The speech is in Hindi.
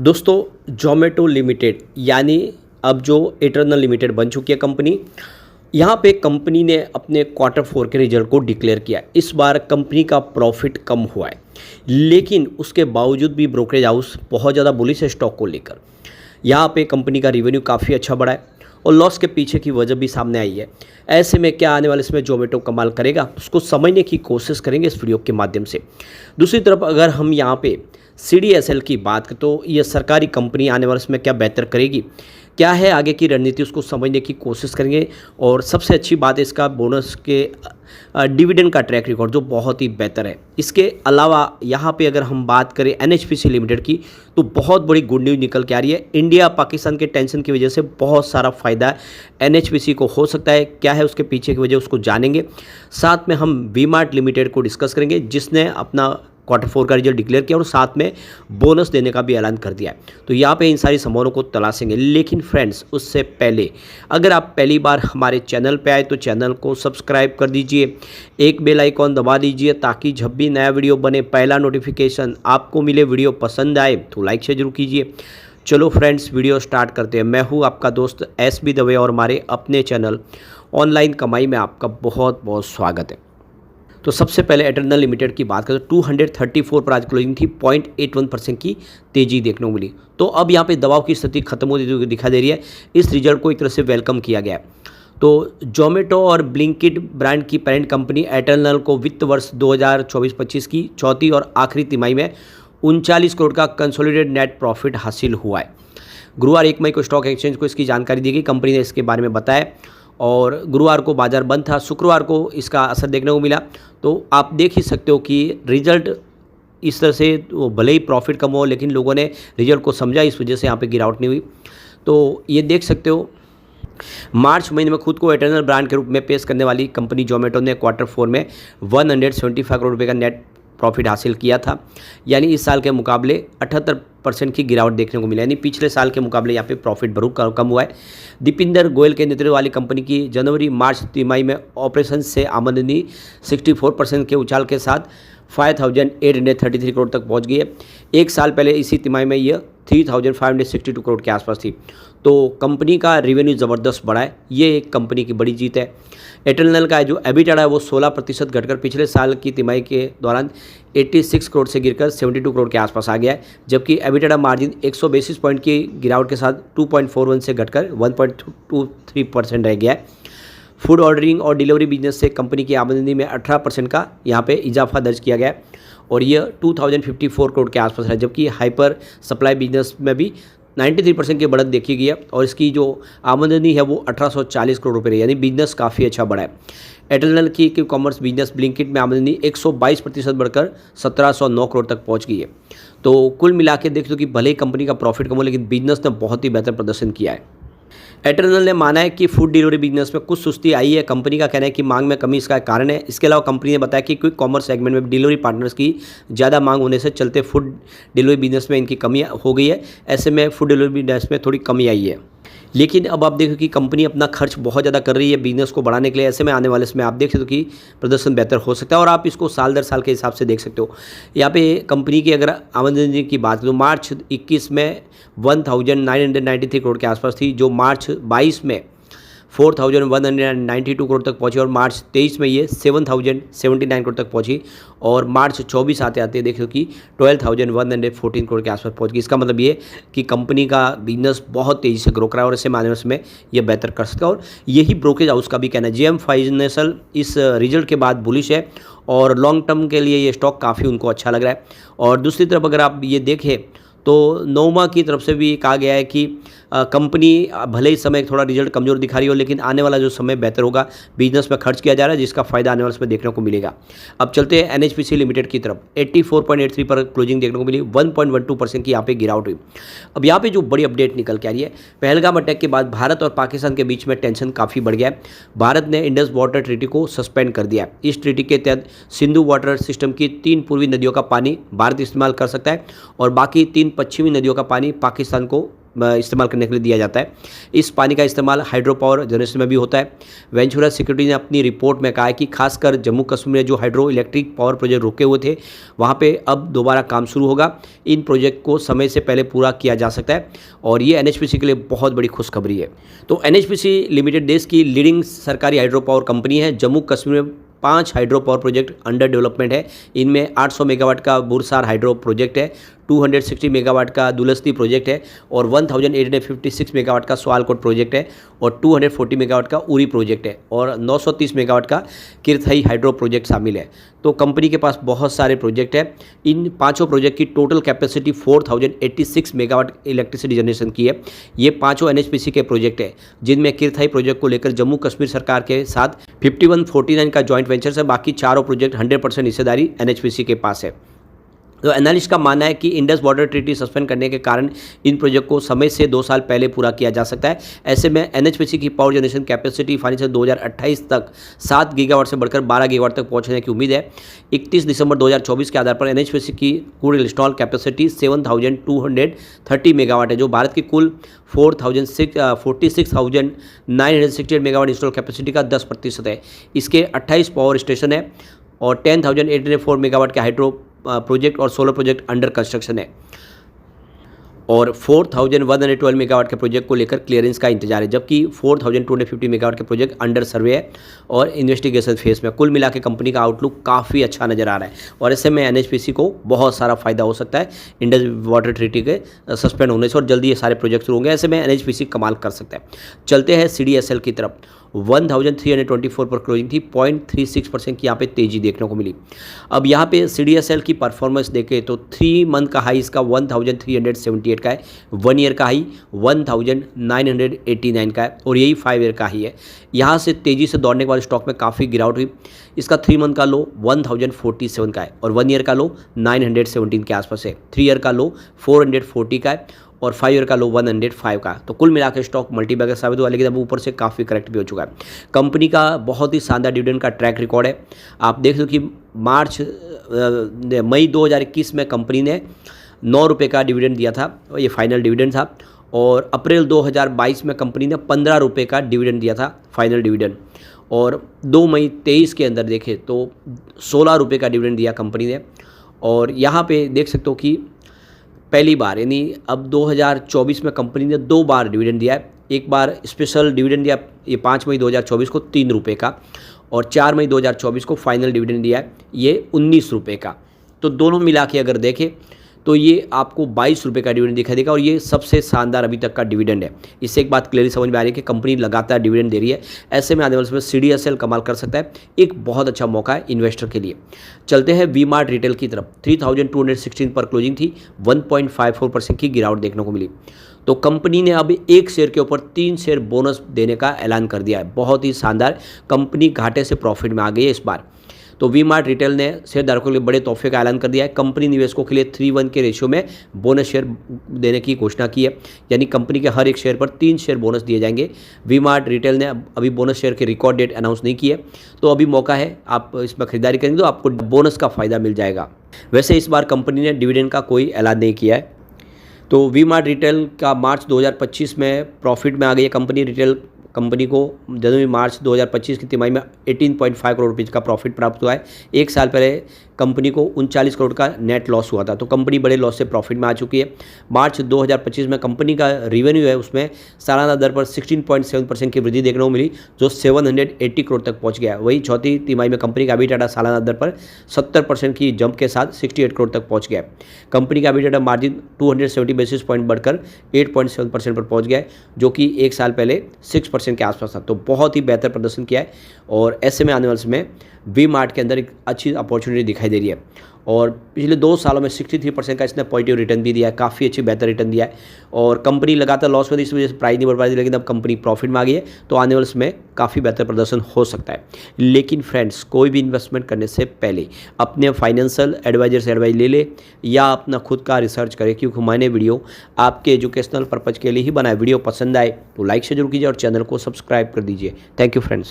दोस्तों जोमेटो लिमिटेड यानी अब जो इटरनल लिमिटेड बन चुकी है कंपनी। यहाँ पे कंपनी ने अपने क्वार्टर 4 के रिजल्ट को डिक्लेयर किया है। इस बार कंपनी का प्रॉफिट कम हुआ है, लेकिन उसके बावजूद भी ब्रोकरेज हाउस बहुत ज़्यादा बुलिश है स्टॉक को लेकर। यहाँ पे कंपनी का रिवेन्यू काफ़ी अच्छा बढ़ा है और लॉस के पीछे की वजह भी सामने आई है। ऐसे में क्या आने वाले समय जोमेटो कमाल करेगा, उसको समझने की कोशिश करेंगे इस वीडियो के माध्यम से। दूसरी तरफ अगर हम यहाँ पे CDSL की बात करें तो ये सरकारी कंपनी आने वाले समय क्या बेहतर करेगी, क्या है आगे की रणनीति, उसको समझने की कोशिश करेंगे। और सबसे अच्छी बात है इसका बोनस के डिविडेंड का ट्रैक रिकॉर्ड जो बहुत ही बेहतर है। इसके अलावा यहाँ पे अगर हम बात करें NHPC लिमिटेड की तो बहुत बड़ी गुड न्यूज़ निकल के आ रही है। इंडिया पाकिस्तान के टेंशन की वजह से बहुत सारा फ़ायदा NHPC को हो सकता है। क्या है उसके पीछे की वजह, उसको जानेंगे। साथ में हम V-Mart लिमिटेड को डिस्कस करेंगे जिसने अपना क्वार्टर 4 का रिजल्ट डिक्लेयर किया और साथ में बोनस देने का भी ऐलान कर दिया है। तो यहाँ पे इन सारी संभावनाओं को तलाशेंगे। लेकिन फ्रेंड्स उससे पहले अगर आप पहली बार हमारे चैनल पे आए तो चैनल को सब्सक्राइब कर दीजिए, एक बेल आइकॉन दबा दीजिए ताकि जब भी नया वीडियो बने पहला नोटिफिकेशन आपको मिले। वीडियो पसंद आए तो लाइक शेयर जरूर कीजिए। चलो फ्रेंड्स वीडियो स्टार्ट करते हैं। मैं हूँ आपका दोस्त SB दवे और हमारे अपने चैनल ऑनलाइन कमाई में आपका बहुत बहुत स्वागत है। तो सबसे पहले इटरनल लिमिटेड की बात करें तो 234 पर आज क्लोजिंग थी, 0.81% की तेजी देखने को मिली। तो अब यहाँ पे दबाव की स्थिति खत्म होती हुई दिखाई दे रही है। इस रिजल्ट को एक तरह से वेलकम किया गया है। तो जोमेटो और ब्लिंकिट ब्रांड की पेरेंट कंपनी इटरनल को वित्त वर्ष 2024-25 की चौथी और आखिरी तिमाही में 39 करोड़ का कंसोलिडेटेड नेट प्रॉफिट हासिल हुआ है। गुरुवार 1 मई को स्टॉक एक्सचेंज को इसकी जानकारी दी गई। कंपनी ने इसके बारे में बताया और गुरुवार को बाजार बंद था, शुक्रवार को इसका असर देखने को मिला। तो आप देख ही सकते हो कि रिजल्ट इस तरह से भले ही प्रॉफिट कम हो लेकिन लोगों ने रिजल्ट को समझा, इस वजह से यहाँ पे गिरावट नहीं हुई। तो ये देख सकते हो मार्च महीने में खुद को इटरनल ब्रांड के रूप में पेश करने वाली कंपनी जोमेटो ने क्वार्टर 4 में 175 करोड़ रुपये का नेट प्रॉफिट हासिल किया था। यानी इस साल के मुकाबले 78% की गिरावट देखने को मिला। यानी पिछले साल के मुकाबले यहाँ पे प्रॉफिट बहुत कम हुआ है। दीपिंदर गोयल के नेतृत्व वाली कंपनी की जनवरी मार्च तिमाही में ऑपरेशन से आमदनी 64% के उछाल के साथ 5,833 करोड़ तक पहुंच गई है। एक साल पहले इसी तिमाही में यह 3,562 करोड़ के आसपास थी। तो कंपनी का रिवेन्यू ज़बरदस्त बढ़ा है, ये एक कंपनी की बड़ी जीत है। इटरनल का जो एबिटा है वो 16% घटकर पिछले साल की तिमाही के दौरान 86 करोड़ से गिरकर 72 करोड़ के आसपास आ गया है। जबकि एबिटा मार्जिन 100 बेसिस पॉइंट की गिरावट के साथ 2.41 से घटकर 1.23% रह गया है। फूड ऑर्डरिंग और डिलीवरी बिजनेस से कंपनी की आमदनी में 18% का यहाँ पे इजाफा दर्ज किया गया है और यह 2054 करोड़ के आसपास है। जबकि हाइपर सप्लाई बिजनेस में भी 93% की बढ़त देखी गई है और इसकी जो आमदनी है वो 1840 करोड़ रुपये रही। यानी बिजनेस काफ़ी अच्छा बढ़ा है। इटरनल की कॉमर्स बिजनेस ब्लिंकिट में आमदनी 122% बढ़कर 1709 करोड़ तक पहुंच गई है। तो कुल मिला के देख लो कि भले ही कंपनी का प्रॉफिट कम हो लेकिन बिजनेस ने बहुत ही बेहतर प्रदर्शन किया है। इटरनल ने माना है कि फूड डिलीवरी बिजनेस में कुछ सुस्ती आई है। कंपनी का कहना है कि मांग में कमी इसका कारण है। इसके अलावा कंपनी ने बताया कि क्विक कॉमर्स सेगमेंट में डिलीवरी पार्टनर्स की ज़्यादा मांग होने से चलते फूड डिलीवरी बिजनेस में इनकी कमी हो गई है। ऐसे में फूड डिलीवरी बिजनेस में थोड़ी कमी आई है। लेकिन अब आप देखो कि कंपनी अपना खर्च बहुत ज़्यादा कर रही है बिजनेस को बढ़ाने के लिए। ऐसे में आने वाले समय आप देख सकते हो कि प्रदर्शन बेहतर हो सकता है और आप इसको साल दर साल के हिसाब से देख सकते हो। यहाँ पे कंपनी की अगर आमदनी की बात करें तो मार्च 21 में 1993 करोड़ के आसपास थी, जो मार्च 22 में 4,192 करोड़ तक पहुंची और मार्च 23 में ये 7,079 करोड़ तक पहुंची और मार्च 24 आते आते देखो कि 12,114 करोड़ के आसपास पहुंच गई। इसका मतलब ये कि कंपनी का बिजनेस बहुत तेज़ी से ग्रो कर रहा है और ऐसे माध्यम में ये बेहतर कर सकता है। और यही ब्रोकरेज हाउस का भी कहना है। JM फाइनेंशियल इस रिजल्ट के बाद बुलिश है और लॉन्ग टर्म के लिए ये स्टॉक काफ़ी उनको अच्छा लग रहा है। और दूसरी तरफ अगर आप ये देखें तो नोमा की तरफ से भी कहा गया है कि कंपनी भले ही समय थोड़ा रिजल्ट कमज़ोर दिखा रही हो लेकिन आने वाला जो समय बेहतर होगा। बिजनेस में खर्च किया जा रहा है जिसका फायदा आने वाले समय देखने को मिलेगा। अब चलते हैं NHPC लिमिटेड की तरफ। 84.83 पर क्लोजिंग देखने को मिली, 1.12% की यहाँ पे गिरावट हुई। अब यहाँ पे जो बड़ी अपडेट निकल के आ रही है, पहलगाम अटैक के बाद भारत और पाकिस्तान के बीच में टेंशन काफ़ी बढ़ गया है। भारत ने इंडस वाटर ट्रीटी को सस्पेंड कर दिया है। इस ट्रीटी के तहत सिंधु वाटर सिस्टम की 3 पूर्वी नदियों का पानी भारत इस्तेमाल कर सकता है और बाकी 3 पश्चिमी नदियों का पानी पाकिस्तान को इस्तेमाल करने के लिए दिया जाता है। इस पानी का इस्तेमाल हाइड्रो पावर जनरेशन में भी होता है। वेंचुरा सिक्योरिटी ने अपनी रिपोर्ट में कहा है कि खासकर जम्मू कश्मीर में जो हाइड्रो इलेक्ट्रिक पावर प्रोजेक्ट रुके हुए थे, वहाँ पे अब दोबारा काम शुरू होगा। इन प्रोजेक्ट को समय से पहले पूरा किया जा सकता है और ये एनएचपीसी के लिए बहुत बड़ी खुशखबरी है। तो एनएचपीसी लिमिटेड देश की लीडिंग सरकारी हाइड्रो पावर कंपनी है। जम्मू कश्मीर में 5 hydro power project under development है। इनमें 800 मेगावाट का बुरसार हाइड्रो प्रोजेक्ट है, 260 मेगावाट का दुलस्ती प्रोजेक्ट है और 1856 मेगावाट का स्वालकोट प्रोजेक्ट है और 240 मेगावाट का उरी प्रोजेक्ट है और 930 मेगावाट का किरथई हाइड्रो प्रोजेक्ट शामिल है। तो कंपनी के पास बहुत सारे प्रोजेक्ट हैं। इन पांचों प्रोजेक्ट की total capacity 4086 megawatt electricity generation की है। ये पांचों एनएचपीसी के प्रोजेक्ट हैं, जिनमें किरथई प्रोजेक्ट को लेकर जम्मू कश्मीर सरकार के साथ 5149 का जॉइंट वेंचर है। बाकी चारों प्रोजेक्ट 100% हिस्सेदारी एनएचपीसी के पास है। तो एनालिस्ट का मानना है कि इंडस बॉर्डर ट्रीटी सस्पेंड करने के कारण इन प्रोजेक्ट को समय से 2 साल पहले पूरा किया जा सकता है। ऐसे में एनएचपीसी की पावर जनरेशन कैपेसिटी फाइनेंशियल 2028 तक 7 गीगावाट से बढ़कर 12 गीगावाट तक पहुंचने की उम्मीद है। 31 दिसंबर 2024 के आधार पर एनएचपीसी की कुल इंस्टॉल कैपेसिटी 7230 मेगावाट है, जो भारत की कुल 46,968 मेगावाट इंस्टॉल कैपेसिटी का 10% है। इसके 28 पावर स्टेशन है और 10,804 मेगावाट के हाइड्रो प्रोजेक्ट और सोलर प्रोजेक्ट अंडर कंस्ट्रक्शन है और 4112 मेगावाट के प्रोजेक्ट को लेकर क्लियरेंस का इंतजार है, जबकि 4250 मेगावाट के प्रोजेक्ट अंडर सर्वे है और इन्वेस्टिगेशन फेज में। कुल मिला के कंपनी का आउटलुक काफ़ी अच्छा नज़र आ रहा है और ऐसे में एनएचपीसी को बहुत सारा फायदा हो सकता है इंडस वाटर ट्रीटी के सस्पेंड होने से और जल्दी ये सारे प्रोजेक्ट शुरू होंगे। ऐसे में एनएचपीसी कमाल कर सकता है। चलते हैं सीडीएसएल की तरफ। 1324 पर क्लोजिंग थी, 0.36% की यहाँ पे तेजी देखने को मिली। अब यहाँ पे सीडीएसएल की परफॉर्मेंस देखें तो 3 मंथ का हाई इसका 1378 का है, 1 ईयर का हाई 1989 का है और यही 5 ईयर का हाई है। यहाँ से तेज़ी से दौड़ने के बाद स्टॉक में काफ़ी गिरावट हुई। इसका 3 मंथ का लो 1047 का है और 1 ईयर का लो 917 के आसपास है, 3 ईयर का लो 440 का है और 5 ईयर का लो 105 का। तो कुल मिलाकर स्टॉक मल्टीबैगर साबित हुआ, लेकिन अब ऊपर से काफ़ी करेक्ट भी हो चुका है। कंपनी का बहुत ही शानदार डिविडेंड का ट्रैक रिकॉर्ड है। आप देख लो कि मई 2021 में कंपनी ने 9 रुपये का डिविडेंड दिया था, ये फाइनल डिविडेंड था और अप्रैल 2022 में कंपनी ने 15 रुपये का डिविडेंड दिया था फाइनल डिविडेंड और 2 मई 23 के अंदर देखें तो 16 रुपये का डिविडेंड दिया कंपनी ने। और यहाँ पे देख सकते हो कि पहली बार यानी अब 2024 में कंपनी ने 2 बार डिविडेंड दिया है। एक बार स्पेशल डिविडेंड दिया ये 5 मई 2024 को 3 रुपये का और 4 मई 2024 को फाइनल डिविडेंड दिया है ये 19 रुपये का। तो दोनों मिला के अगर देखें तो ये आपको 22 रुपये का डिविडेंड दिखाई देगा और ये सबसे शानदार अभी तक का डिविडेंड है। इससे एक बात क्लियरली समझ में आ रही है कि कंपनी लगातार डिविडेंड दे रही है। ऐसे में आने वाले समय सीडीएसएल कमाल कर सकता है, एक बहुत अच्छा मौका है इन्वेस्टर के लिए। चलते हैं वी मार्ट रिटेल की तरफ। 3216 पर क्लोजिंग थी, 1.54% की गिरावट देखने को मिली। तो कंपनी ने अब 1 शेयर के ऊपर 3 शेयर बोनस देने का ऐलान कर दिया है, बहुत ही शानदार। कंपनी घाटे से प्रॉफिट में आ गई है इस बार। तो वी मार्ट रिटेल ने शेयरधारकों के लिए बड़े तोहफे का ऐलान कर दिया है। कंपनी निवेशकों के लिए 3:1 के रेशियो में बोनस शेयर देने की घोषणा की है, यानी कंपनी के हर एक शेयर पर 3 शेयर बोनस दिए जाएंगे। वी मार्ट रिटेल ने अभी बोनस शेयर की रिकॉर्ड डेट अनाउंस नहीं की है, तो अभी मौका है, आप इसमें खरीदारी करेंगे तो आपको बोनस का फ़ायदा मिल जाएगा। वैसे इस बार कंपनी ने डिविडेंड का कोई ऐलान नहीं किया है। तो वी मार्ट रिटेल का मार्च 2025 में प्रॉफिट में आ गई है कंपनी। रिटेल कंपनी को जनवरी मार्च 2025 की तिमाही में 18.5 करोड़ रुपये का प्रॉफिट प्राप्त हुआ है। 1 साल पहले कंपनी को 39 करोड़ का नेट लॉस हुआ था, तो कंपनी बड़े लॉस से प्रॉफिट में आ चुकी है। मार्च 2025 में कंपनी का रेवेन्यू है उसमें सालाना दर पर 16.7% की वृद्धि देखने को मिली, जो 780 करोड़ तक पहुंच गया। वही चौथी तिमाही में कंपनी का EBITDA सालाना दर पर 70% की जंप के साथ 68 करोड़ तक पहुँच गया। कंपनी का EBITDA मार्जिन 270 बेसिस पॉइंट बढ़कर 8.7% पर पहुँच गया, जो कि 1 साल पहले 6% के आसपास था। तो बहुत ही बेहतर प्रदर्शन किया है और ऐसे में आने वाले समय वी मार्ट के अंदर एक अच्छी अपॉर्चुनिटी दिखाई दे रही है और पिछले 2 सालों में 63% का इसने पॉजिटिव रिटर्न भी दिया है, काफ़ी अच्छी बेहतर रिटर्न दिया है। और कंपनी लगातार लॉस में थी, इस वजह से प्राइस नहीं बढ़ पा रही थी, लेकिन अब कंपनी प्रॉफिट में आ गई है, तो आने वाले समय काफ़ी बेहतर प्रदर्शन हो सकता है। लेकिन फ्रेंड्स, कोई भी इन्वेस्टमेंट करने से पहले अपने फाइनेंशियल एडवाइजर से एडवाइस ले ले या अपना खुद का रिसर्च करें, क्योंकि मैंने वीडियो आपके एजुकेशनल पर्पज़ के लिए ही बनाया। वीडियो पसंद आए तो लाइक से जरूर कीजिए और चैनल को सब्सक्राइब कर दीजिए। Thank you friends.